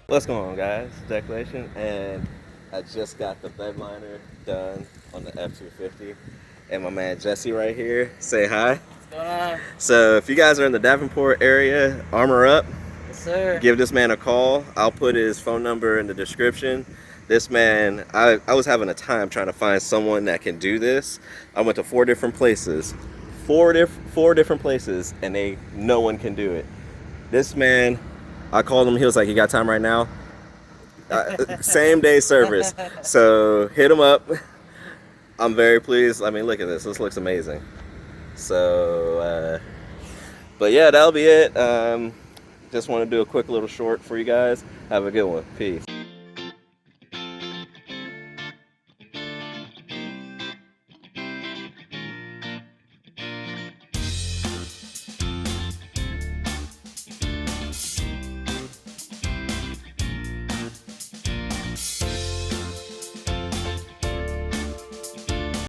What's going on, guys? Decelation, and I just got the bed liner done on the F250, and my man Jesse right here. Say hi. What's going on? So if you guys are in the Davenport area, armor up. Yes, sir. Give this man a call. I'll put his phone number in the description. This man, I was having a time trying to find someone that can do this. I went to four different places, four different places, and no one can do it. This man, I called him. He was like, "You got time right now?" Same day service. So hit him up. I'm very pleased. I mean, look at this. This looks amazing. So, but yeah, that'll be it. Just want to do a quick little short for you guys. Have a good one. Peace.